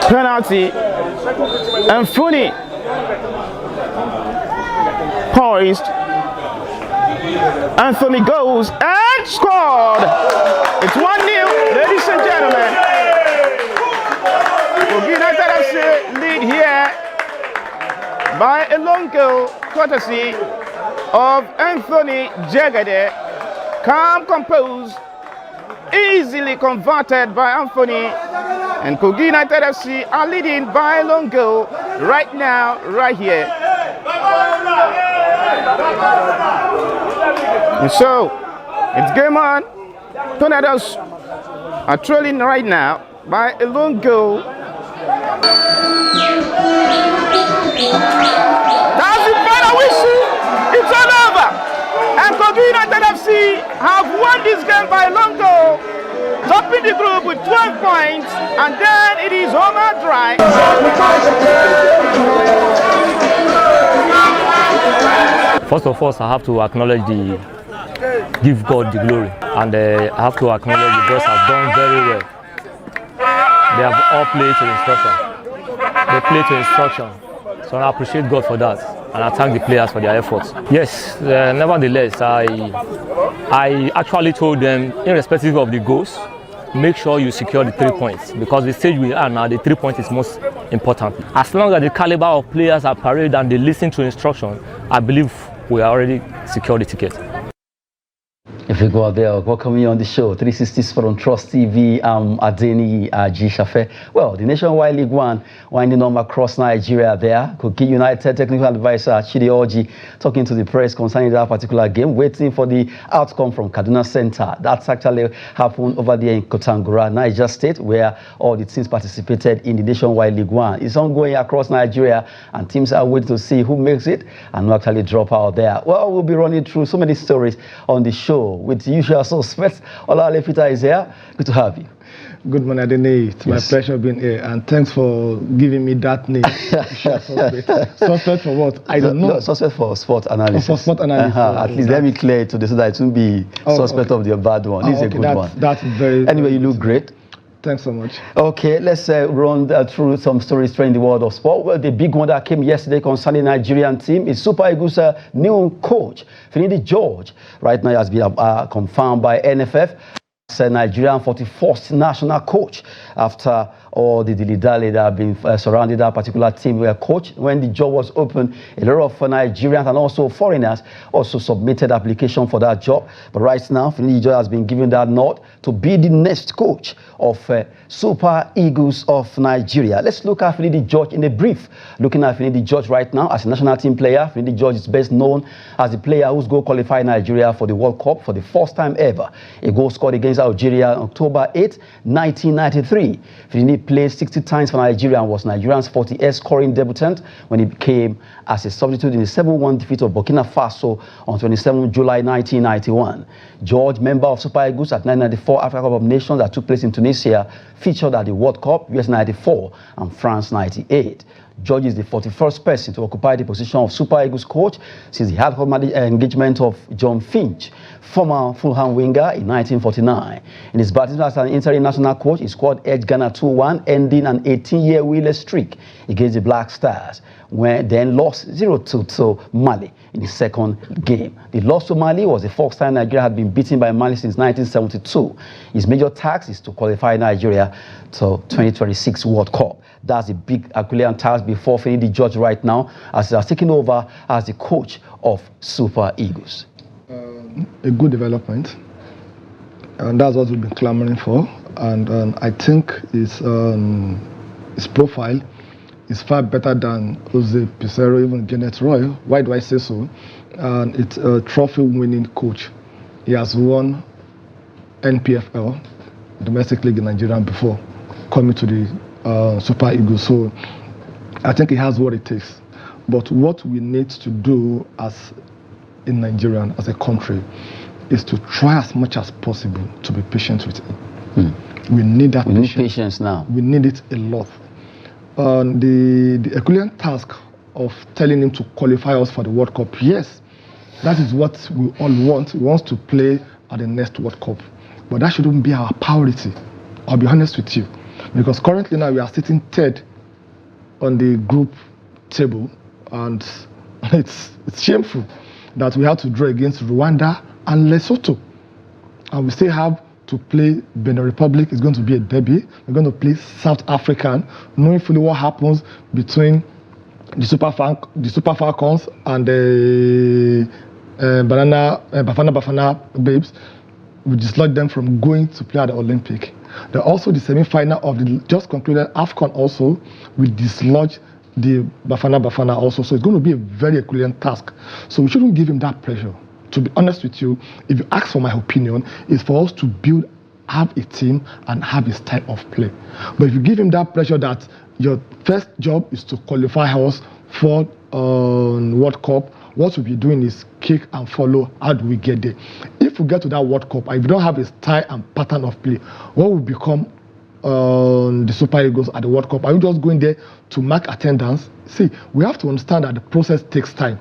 Penalty. And Finidi poised. Anthony goes and scored. It's 1-0, ladies and gentlemen. United FC lead here by a long goal, courtesy of Anthony Jagade. Calm, composed, easily converted by Anthony, and Kogi United FC are leading by a long goal right now, right here. And so, it's game on. Tornadoes are trailing right now by a long goal. That's the final whistle. It's all over. And Kogi United FC have won this game by a long goal, topping the group with 12 points, and then it is home and dry. First of all, I have to acknowledge give God the glory, and I have to acknowledge the boys have done very well. They have all played to instruction. They play to instruction. So I appreciate God for that, and I thank the players for their efforts. Yes, nevertheless, I actually told them, irrespective of the goals, make sure you secure the 3 points, because the stage we are now, the 3 points is most important. As long as the caliber of players are parade and they listen to instruction, I believe we already secured the ticket. If we go out there, welcome you on the show, 360 Sport on Trust TV. I'm Adeni Ajishafe. Well, the Nationwide League One winding on across Nigeria there. Kogi United technical advisor Chidi Oji talking to the press concerning that particular game, waiting for the outcome from Kaduna Center. That's actually happened over there in Kotangura, Niger State, where all the teams participated in the Nationwide League One. It's ongoing across Nigeria, and teams are waiting to see who makes it and who actually drop out there. Well, we'll be running through so many stories on the show with the usual suspects. Ola Lefita is here. Good to have you. Good morning, Adene. It's my pleasure being here, and thanks for giving me that name. Suspect for what? I don't know. No, suspect for sport analysis. For sport analysis. At least let me clear it today so that it won't be suspect of the bad one. This is a good one. That's very. Anyway, you look great. Thanks so much. Okay, let's run through some stories in the world of sport. Well, the big one that came yesterday concerning the Nigerian team is Super Eagles' new coach, Finidi George. Right now, he has been confirmed by NFF as Nigerian 41st national coach after all the dilly-dally that have been surrounding that particular team where coach. When the job was open, a lot of Nigerians and also foreigners also submitted application for that job. But right now, Finidi George has been given that nod to be the next coach of Super Eagles of Nigeria. Let's look at Finidi George in a brief. Looking at Finidi George right now as a national team player, Finidi George is best known as the player who's goal qualified Nigeria for the World Cup for the first time ever. A goal scored against Algeria on October 8, 1993. Finidi played 60 times for Nigeria and was Nigeria's 40th scoring debutant when he came as a substitute in the 7-1 defeat of Burkina Faso on 27 July 1991. George, member of Super Eagles at 1994 Africa Cup of Nations that took place in Tunisia, featured at the World Cup, US 94 and France 98. George is the 41st person to occupy the position of Super Eagles coach since the hardcore engagement of John Finch, former Fulham winger, in 1949. In his baptism as an interim national coach, he scored edged Ghana 2-1, ending an 18-year winless streak against the Black Stars, when then lost 0-2 to Mali in the second game. The loss to Mali was the first time Nigeria had been beaten by Mali since 1972. His major task is to qualify Nigeria to 2026 World Cup. That's a big Herculean task before Finidi George right now, as he has taken over as the coach of Super Eagles. A good development, and that's what we've been clamoring for. And I think his profile is far better than Jose Pizarro, even Janet Roy. Why do I say so? And it's a trophy-winning coach. He has won NPFL, domestic league in Nigeria, before coming to the Super Eagles. So I think he has what it takes. But what we need to do as in Nigeria, as a country, is to try as much as possible to be patient with him. We need that patience. We need patience now. We need it a lot. The Herculean task of telling him to qualify us for the World Cup, yes, that is what we all want. We want to play at the next World Cup. But that shouldn't be our priority. I'll be honest with you. Because currently now we are sitting third on the group table, and it's shameful that we have to draw against Rwanda and Lesotho. And we still have to play Benin Republic. It's going to be a derby. We're going to play South African, knowing fully what happens between the Super Falcons and the Bafana Babes. We dislodge them from going to play at the Olympic. They're also the semi-final of the just concluded AFCON also. We dislodge the Bafana also. So it's going to be a very equivalent task. So we shouldn't give him that pressure. To be honest with you, if you ask for my opinion, it's for us to have a team and have a style of play. But if you give him that pressure that your first job is to qualify us for World Cup, what we'll be doing is kick and follow. How do we get there? If we get to that World Cup, and if we don't have a style and pattern of play, what will become the Super Eagles at the World Cup? Are you just going there to mark attendance? See, we have to understand that the process takes time.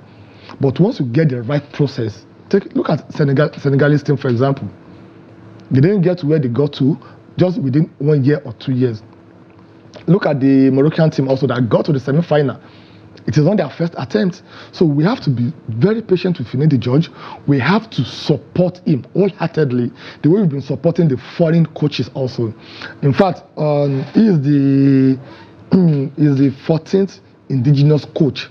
But once you get the right process, look at Senegalese team, for example. They didn't get to where they got to just within 1 year or 2 years. Look at the Moroccan team also that got to the semi-final. It is not their first attempt. So we have to be very patient with Finidi George. We have to support him wholeheartedly, the way we've been supporting the foreign coaches also. In fact, he is the 14th indigenous coach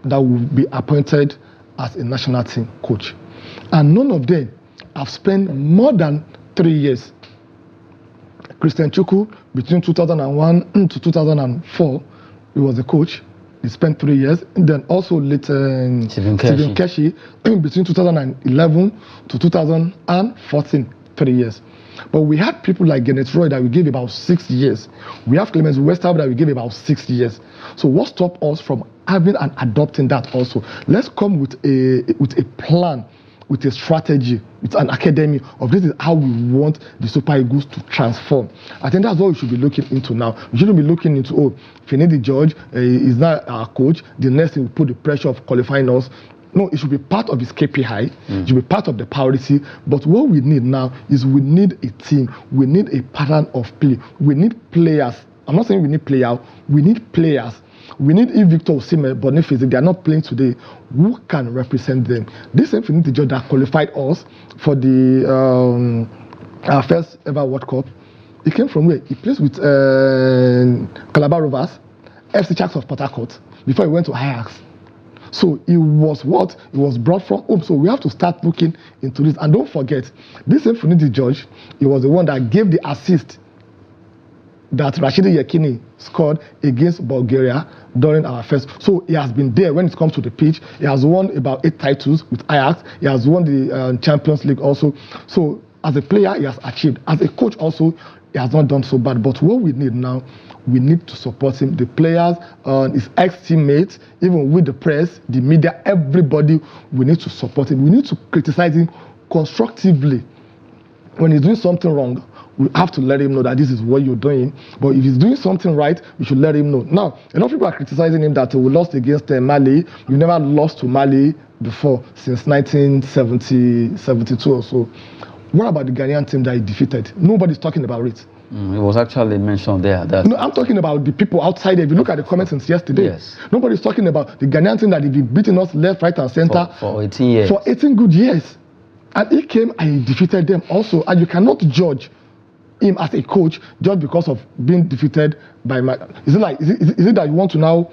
that will be appointed as a national team coach. And none of them have spent more than 3 years. Christian Chukwu, between 2001 to 2004, he was a coach. He spent 3 years. And then also later, Stephen Keshi, between 2011 to 2014, 3 years. But we had people like Kenneth Roy that we gave about 6 years. We have Clemens Westerb that we gave about 6 years. So what stopped us from having and adopting that also? Let's come with a plan, with a strategy, with an academy of this is how we want the Super Eagles to transform. I think that's what we should be looking into now. We shouldn't be looking into, Finidi George is not our coach. The next thing will put the pressure of qualifying us. No, it should be part of his KPI. It should be part of the priority. But what we need now is we need a team. We need a pattern of play. We need players. I'm not saying we need players. We need players. We need Victor Osimhen, Boniface, if they are not playing today, who can represent them? This same Finidi George that qualified us for the our first ever World Cup. He came from where? He plays with Calabar Rovers, FC Sharks of Port Harcourt, before he went to Ajax. So he was what? He was brought from home. So we have to start looking into this. And don't forget, this same Finidi George, he was the one that gave the assist that Rashidi Yekini scored against Bulgaria during our first. So he has been there when it comes to the pitch. He has won about 8 titles with Ajax. He has won the Champions League also. So as a player, he has achieved. As a coach also, he has not done so bad. But what we need now, we need to support him. The players, his ex-teammates, even with the press, the media, everybody, we need to support him. We need to criticize him constructively. When he's doing something wrong, we have to let him know that this is what you're doing. But if he's doing something right, we should let him know. Now, a lot of people are criticizing him that we lost against Mali. We've never lost to Mali before since 1972 or so. What about the Ghanaian team that he defeated? Nobody's talking about it. It was actually mentioned there. No, I'm talking about the people outside there. If you look at the comments since yesterday, yes. Nobody's talking about the Ghanaian team that they've been beating us left, right, and center for 18 years. For 18 good years. And he came and he defeated them also. And you cannot judge him as a coach just because of being defeated by is it that you want to now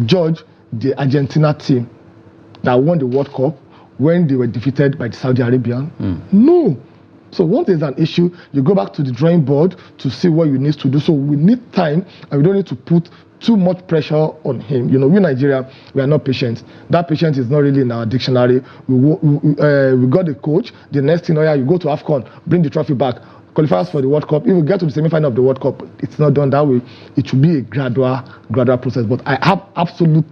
judge the Argentina team that won the World Cup when they were defeated by the Saudi Arabian? No. So once there's an issue, you go back to the drawing board to see what you need to do. So we need time, and we don't need to put too much pressure on him. You know, we Nigeria, we are not patient. That patience is not really in our dictionary. We got the coach. The next thing, you go to AFCON, bring the trophy back, qualify us for the World Cup. If we get to the semi-final of the World Cup, it's not done that way. It should be a gradual process. But I have absolute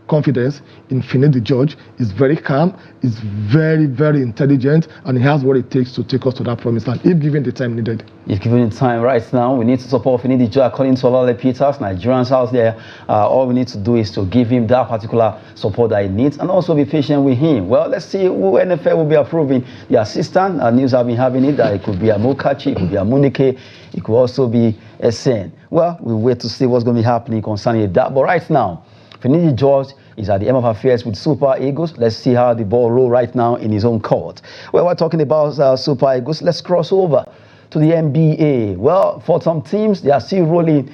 confidence in Finidi George. He's very calm, he's very, very intelligent, and he has what it takes to take us to that promised land if given the time needed. If given the time right now, we need to support Finidi George. According to Olale Peters, Nigerians out there, all we need to do is to give him that particular support that he needs and also be patient with him. Well, let's see who NFL will be approving the assistant. News have been having it that it could be a Mokachi, it could be a Munike, it could also be a Sen. Well, we'll wait to see what's going to be happening concerning that. But right now, Finidi George is at the end of affairs with Super Eagles. Let's see how the ball rolls right now in his own court. Well, we're talking about Super Eagles. Let's cross over to the NBA. Well, for some teams, they are still rolling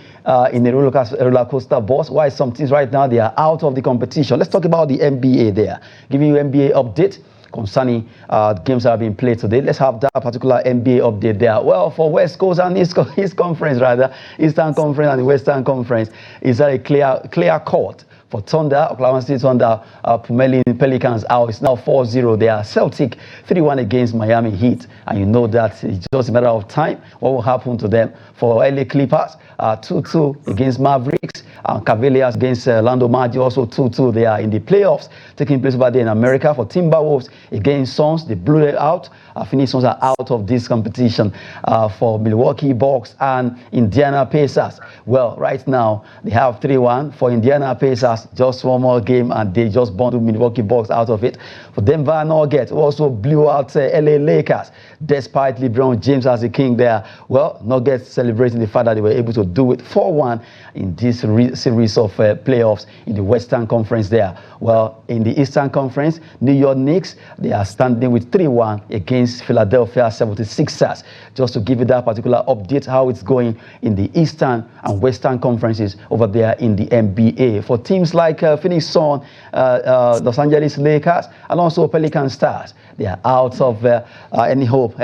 in the roller coaster bus, while some teams right now, they are out of the competition. Let's talk about the NBA there. Giving you NBA update concerning games that have been played today. Let's have that particular NBA update there. Well, for West Coast and East Conference, rather, Eastern Conference and the Western Conference, is that a clear court for Thunder, Oklahoma City Thunder, Pelicans out. It's now 4-0. They are Celtic 3-1 against Miami Heat. And you know that it's just a matter of time what will happen to them. For LA Clippers, 2-2 against Mavericks. Cavaliers against Orlando Magic, also 2-2. They are in the playoffs taking place over there in America. For Timberwolves against Suns, they blew it out. Phoenix Suns are out of this competition. For Milwaukee Bucks and Indiana Pacers, well, right now they have 3-1. For Indiana Pacers, just one more game and they just bundled Milwaukee Bucks out of it. For Denver Nuggets, also blew out LA Lakers despite LeBron James as the king there. Well, Nuggets celebrating the fact that they were able to do it 4-1 in this series of playoffs in the Western Conference there. Well, in the Eastern Conference, New York Knicks, they are standing with 3-1 against Philadelphia 76ers. Just to give you that particular update how it's going in the Eastern and Western Conferences over there in the NBA. For teams like Phoenix Suns, Los Angeles Lakers, and also Pelican Stars, they are out of any hope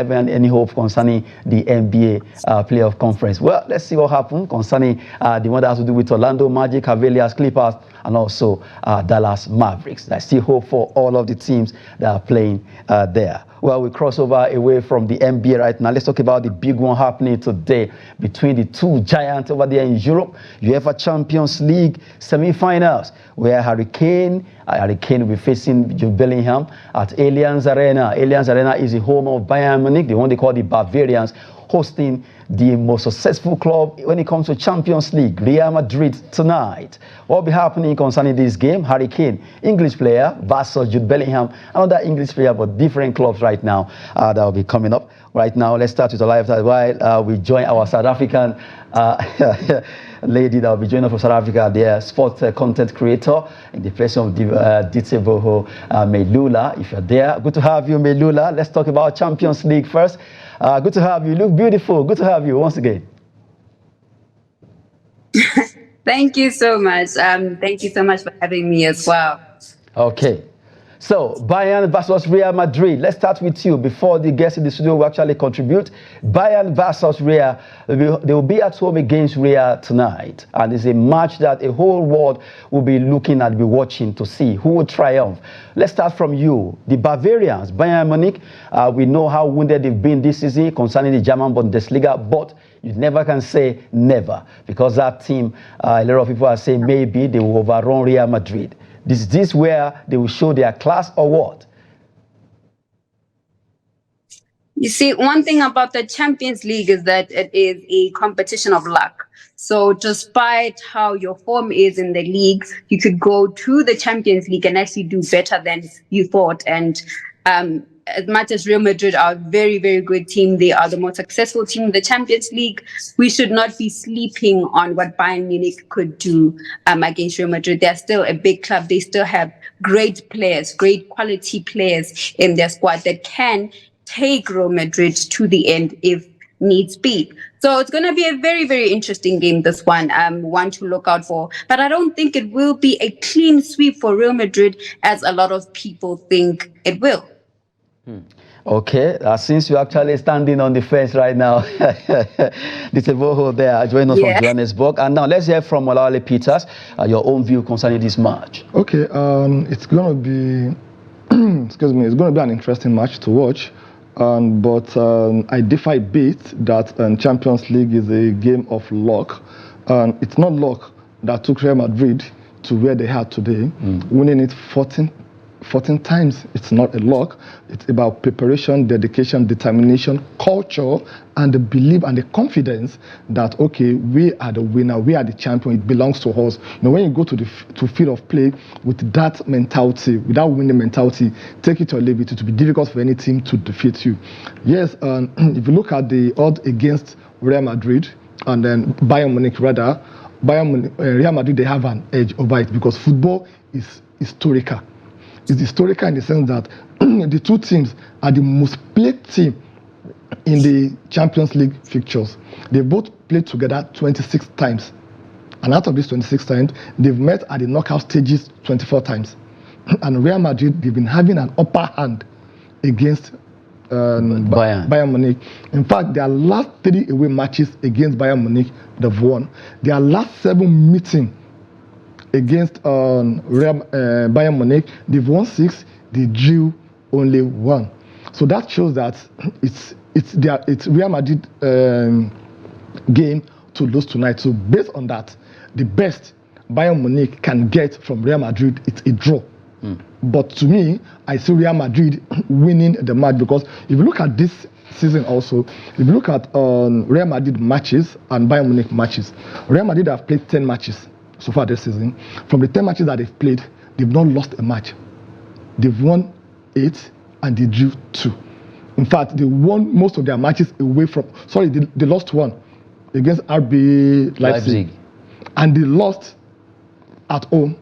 concerning the NBA playoff conference. Well, let's see what happens concerning the one that has to do with Orlando Magic, Cavaliers, Clippers, and also Dallas Mavericks. I still hope for all of the teams that are playing there. Well, we cross over away from the NBA right now. Let's talk about the big one happening today between the two giants over there in Europe. UEFA Champions League semi-finals, where Hurricane will be facing Jude Bellingham at Allianz Arena. Allianz Arena is the home of Bayern Munich, the one they call the Bavarians, hosting the most successful club when it comes to Champions League, Real Madrid, tonight. What will be happening concerning this game? Harry Kane, English player, versus Jude Bellingham, another English player, but different clubs right now that will be coming up. Right now, let's start with a live while we join our South African lady that will be joining us from South Africa, their sports content creator in the place of Diteboho Melula. If you're there, good to have you, Melula. Let's talk about Champions League first. Good to have you. You look beautiful. Good to have you once again. Thank you so much. Thank you so much for having me as well. Okay. So, Bayern versus Real Madrid. Let's start with you before the guests in the studio will actually contribute. Bayern versus Real. They will be at home against Real tonight. And it's a match that a whole world will be looking at, be watching to see who will triumph. Let's start from you. The Bavarians, Bayern Munich, we know how wounded they've been this season concerning the German Bundesliga, but you never can say never, because that team, a lot of people are saying maybe they will overrun Real Madrid. Is this where they will show their class or what? You see, one thing about the Champions League is that it is a competition of luck. So despite how your form is in the league, you could go to the Champions League and actually do better than you thought. And as much as Real Madrid are a very, very good team, they are the most successful team in the Champions League. We should not be sleeping on what Bayern Munich could do against Real Madrid. They're still a big club. They still have great players, great quality players in their squad that can take Real Madrid to the end if needs be. So it's going to be a very, very interesting game, this one to look out for. But I don't think it will be a clean sweep for Real Madrid, as a lot of people think it will. Okay, since you're actually standing on the fence right now, this is Boho there joining us from Johannesburg. And now let's hear from Olale Peters, your own view concerning this match. Okay, it's going to be, excuse me, it's going to be an interesting match to watch. But I defy a bit that Champions League is a game of luck. It's not luck that took Real Madrid to where they are today, winning it 14 times. It's not a luck. It's about preparation, dedication, determination, culture, and the belief and the confidence that, okay, we are the winner, we are the champion, it belongs to us. You know, when you go to the field of play with that mentality, with that winning mentality, take it or leave it, it will be difficult for any team to defeat you. Yes, if you look at the odds against Real Madrid, and then Bayern Munich rather, Real Madrid, they have an edge over it because football is historical. It's historical in the sense that the two teams are the most played team in the Champions League fixtures. They both played together 26 times. And out of these 26 times, they've met at the knockout stages 24 times. And Real Madrid, they've been having an upper hand against Bayern Munich. In fact, their last 3 away matches against Bayern Munich, they've won. Their last 7 meetings against Bayern Munich, they've won 6, they drew only 1. So that shows that it's Real Madrid game to lose tonight. So based on that, the best Bayern Munich can get from Real Madrid, it's a draw. But to me, I see Real Madrid winning the match because if you look at this season also, if you look at Real Madrid matches and Bayern Munich matches, Real Madrid have played 10 matches so far this season. From the 10 matches that they've played, they've not lost a match. They've won 8 and they drew 2. In fact, they won most of their matches away from, they lost 1 against RB Leipzig. And they lost at home.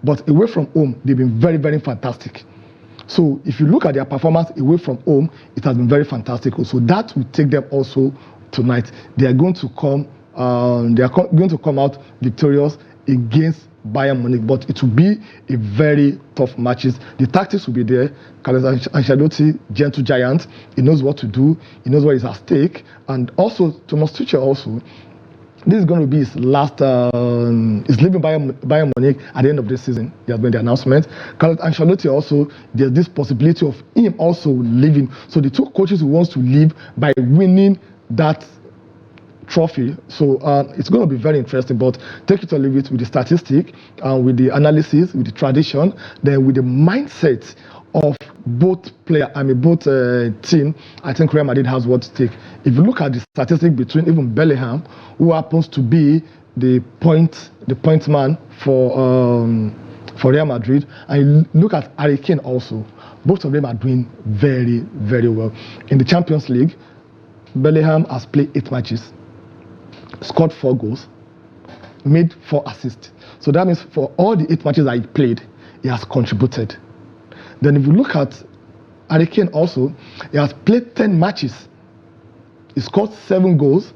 But away from home, they've been very, very fantastic. So if you look at their performance away from home, it has been very fantastic. So that will take them also tonight. They are going to come out victorious against Bayern Munich, but it will be a very tough matches. The tactics will be there. Carlos Ancelotti, gentle giant, he knows what to do. He knows what is at stake. And also, Thomas Tuchel also, this is going to be his last, he's leaving Bayern Munich at the end of this season. He has made the announcement. Carlos Ancelotti also, there's this possibility of him also leaving. So the two coaches who wants to leave by winning that trophy. So it's going to be very interesting, but take it or leave it with the statistic, with the analysis, with the tradition, then with the mindset of both team. I think Real Madrid has what to take. If you look at the statistic between even Bellingham, who happens to be the point man for Real Madrid, and you look at Harry Kane also, both of them are doing very, very well. In the Champions League, Bellingham has played 8 matches, scored 4 goals, made 4 assists. So that means for all the 8 matches that he played, he has contributed. Then if you look at Harry Kane also, he has played 10 matches. He scored 7 goals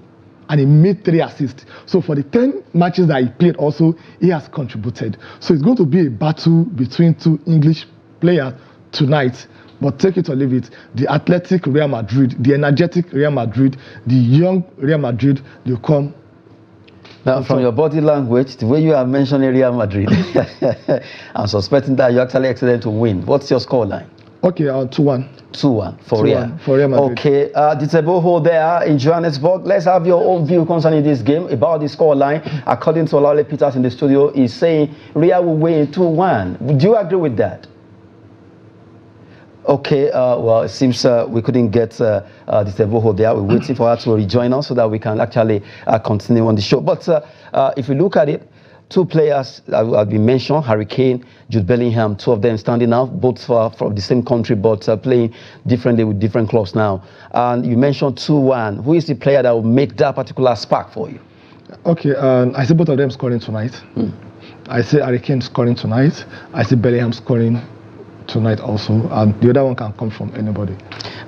and he made 3 assists. So for the 10 matches that he played also, he has contributed. So it's going to be a battle between 2 English players tonight. But take it or leave it, the athletic Real Madrid, the energetic Real Madrid, the young Real Madrid, they'll come. Now, from your body language, the way you are mentioning Real Madrid, I'm suspecting that you're actually excited to win. What's your scoreline? Okay, 2-1. 2-1 for Real. For Real Madrid. Okay, the table there in Johannesburg. Let's have your own view concerning this game about the scoreline. According to Olale Peters in the studio, he's saying Real will win 2-1. Do you agree with that? Okay, well, it seems we couldn't get the table there. We're waiting for her to rejoin us so that we can actually continue on the show. But if you look at it, 2 players have been mentioned, Harry Kane, Jude Bellingham, 2 of them standing out, both from the same country, but playing differently with different clubs now. And you mentioned 2-1. Who is the player that will make that particular spark for you? Okay, I see both of them scoring tonight. I see Harry Kane scoring tonight. I see Bellingham scoring tonight also, and the other one can come from anybody.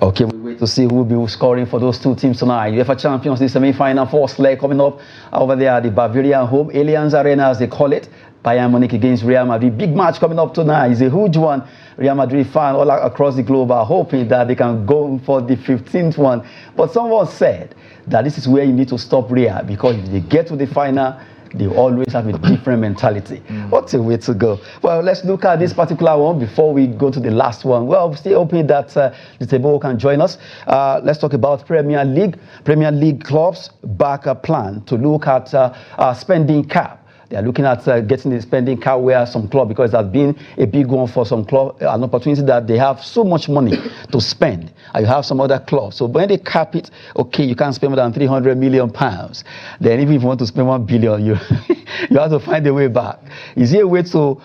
Okay, we wait to see who will be scoring for those 2 teams tonight. UEFA Champions League semi-final 4th leg coming up over there at the Bavarian home, Allianz Arena as they call it. Bayern Munich against Real Madrid. Big match coming up tonight. It's a huge one. Real Madrid fans all across the globe are hoping that they can go for the 15th one. But someone said that this is where you need to stop Real, because if they get to the final, they always have a different mentality. What a way to go. Well, let's look at this particular one before we go to the last one. Well, we're still hoping that the table can join us. Let's talk about Premier League. Premier League clubs back a plan to look at spending cap They are looking at getting the spending cap where some club, because it has been a big one for some club, an opportunity that they have so much money to spend. And you have some other clubs. So when they cap it, okay, you can't spend more than 300 million pounds. Then even if you want to spend 1 billion, you have to find a way back. Is there a way to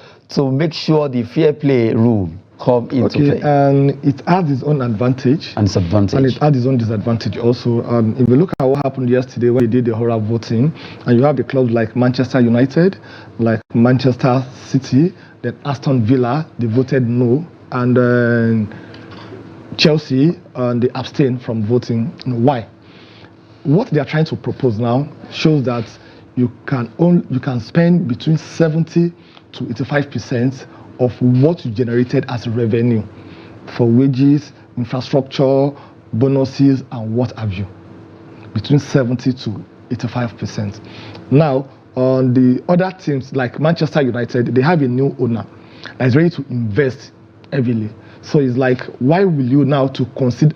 make sure the fair play rule come into play? And it has its own advantage and disadvantage. And it has its own disadvantage also. If you look at what happened yesterday when they did the horror voting, and you have the clubs like Manchester United, like Manchester City, then Aston Villa, they voted no, and Chelsea, they abstained from voting. Why? What they are trying to propose now shows that you can spend between 70 to 85% of what you generated as revenue for wages, infrastructure, bonuses, and what have you. Between 70 to 85%. Now, on the other teams like Manchester United, they have a new owner that is ready to invest heavily. So it's like, why will you now to consider,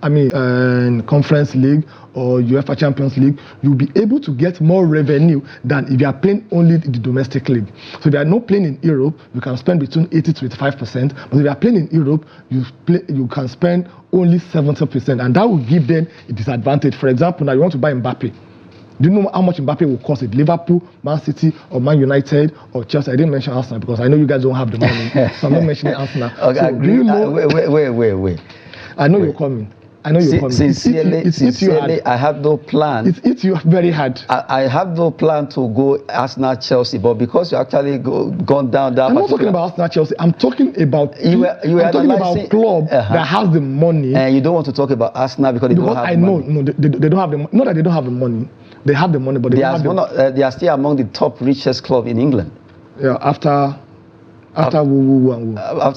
Conference League or UEFA Champions League, you'll be able to get more revenue than if you are playing only the domestic league. So if you are not playing in Europe, you can spend between 80 to 85%, but if you are playing in Europe, you can spend only 70%, and that will give them a disadvantage. For example, now you want to buy Mbappe. Do you know how much Mbappe will cost it? Liverpool, Man City, or Man United, or Chelsea? I didn't mention Arsenal because I know you guys don't have the money, so I'm not mentioning Arsenal. Okay, so do you know? Wait. I know you're coming. I know you're coming. Sincerely, I have no plan. It hits you very hard. I have no plan to go Arsenal, Chelsea, but because you actually gone down that. I'm not talking about Arsenal, Chelsea. I'm talking about I'm talking about club that has the money. And you don't want to talk about Arsenal because they don't have the money. No, they don't have the money. Not that they don't have the money. They have the money, but they are still among the top richest club in England. Yeah, after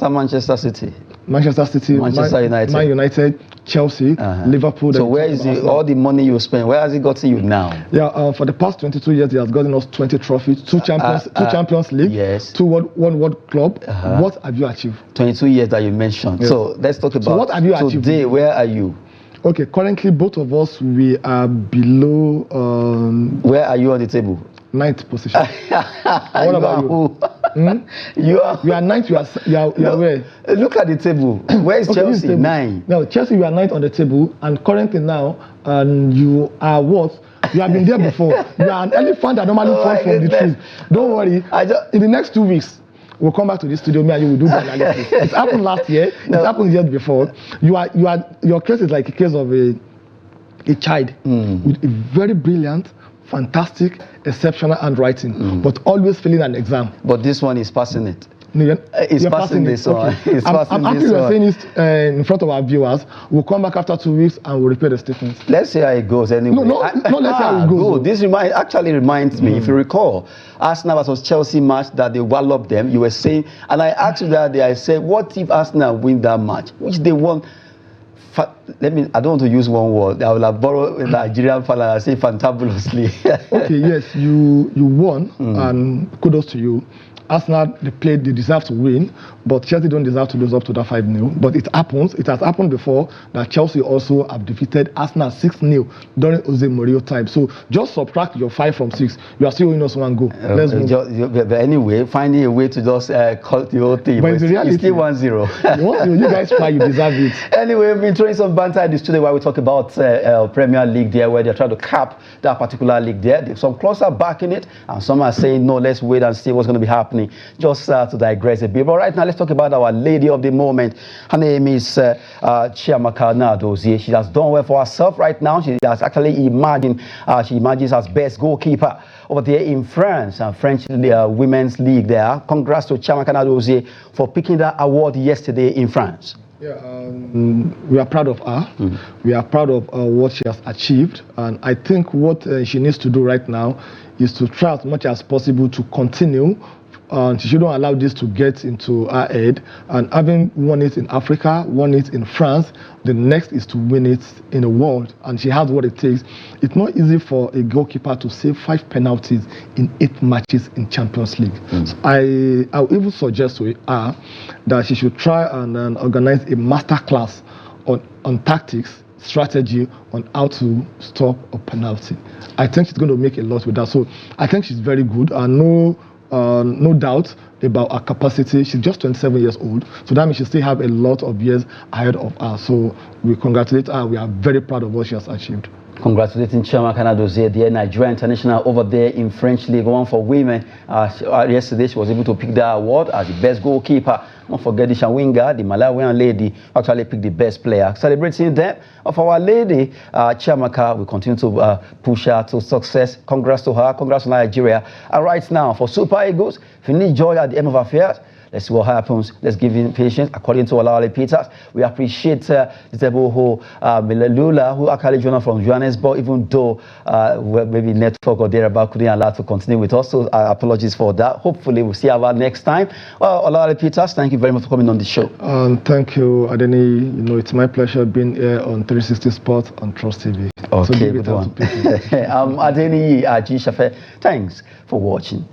Manchester City. Manchester United, Man United, Chelsea, Liverpool. So where is all the money you spend? Where has it gotten you now? Yeah, for the past 22 years, it has gotten us 20 trophies, two Champions League, yes, one World Club. What have you achieved? 22 years that you mentioned. Yes. So let's talk about what have you achieved today. Where are you? Okay, currently both of us, we are below. Where are you on the table? 9th position. What about you? You are 9th. You are where? Look at the table. Where is Chelsea? 9. No, Chelsea, you are 9th on the table, and currently now, you are what? You have been there before. You are an elephant that normally falls from the tree. Don't worry. In the next 2 weeks, we'll come back to this studio, me and you will do the analysis. It happened last year. It happened years before. Your case is like a case of a child with a very brilliant, fantastic, exceptional handwriting, but always failing an exam. But this one is passing it. It's passing this one. Okay. I'm happy you're saying this in front of our viewers. We'll come back after 2 weeks and we'll repeat the statement. Let's see how it goes anyway. No, let's see how it goes. This actually reminds me, if you recall, Arsenal versus Chelsea match that they walloped them, you were saying, and I asked you that day, I said, what if Arsenal win that match, which they won? I don't want to use one word. I will have borrowed a Nigerian fan and I say fantabulously. Okay, yes, you won, and kudos to you. Arsenal, they deserve to win, but Chelsea don't deserve to lose up to that 5-0. But it happens. It has happened before that Chelsea also have defeated Arsenal 6-0 during Jose Mourinho time. So just subtract your 5 from 6. You are still winning us 1 goal. Let's move. But anyway, finding a way to just cut the whole thing. But it's still 1-0. You guys try, you deserve it. Anyway, we've been throwing some banter in the studio while we talk about Premier League there, where they're trying to cap that particular league there. Some clubs are backing it, and some are saying, no, let's wait and see what's going to be happening. Just to digress a bit. But right now, let's talk about our lady of the moment. Her name is Chiamaka Nnadozie. She has done well for herself right now. She has actually emerged as best goalkeeper over there in France, French Women's League there. Congrats to Chiamaka Nnadozie for picking that award yesterday in France. Yeah, we are proud of her. We are proud of what she has achieved. And I think what she needs to do right now is to try as much as possible to continue. She shouldn't allow this to get into her head. And having won it in Africa, won it in France, the next is to win it in the world. And she has what it takes. It's not easy for a goalkeeper to save 5 penalties in 8 matches in Champions League. So I would even suggest to her that she should try and organize a master class on tactics, strategy on how to stop a penalty. I think she's going to make a lot with that. So I think she's very good. I know no doubt about her capacity. She's just 27 years old, so that means she still have a lot of years ahead of her. So we congratulate her. We are very proud of what she has achieved. Congratulating Chiamaka Nnadozie, the Nigerian international over there in French League One for women. Yesterday, she was able to pick the award as the best goalkeeper. Don't forget the Shawinga, the Malawian lady, actually picked the best player. Celebrating them of our lady, Chiamaka, we continue to push her to success. Congrats to her, congrats to Nigeria. And right now, for Super Eagles, Finidi joy at the end of affairs. Let's see what happens. Let's give him patience. According to Olawale Peters, we appreciate Zeboho Lula, who actually joined us from Johannesburg, even though maybe network or thereabout couldn't allow to continue with us. So apologies for that. Hopefully, we'll see our next time. Olawale Peters, thank you very much for coming on the show. Thank you, Adeni. You know, it's my pleasure being here on 360 Sports on Trust TV. Okay, so good one. I'm Adeni Aji Shafe. Thanks for watching.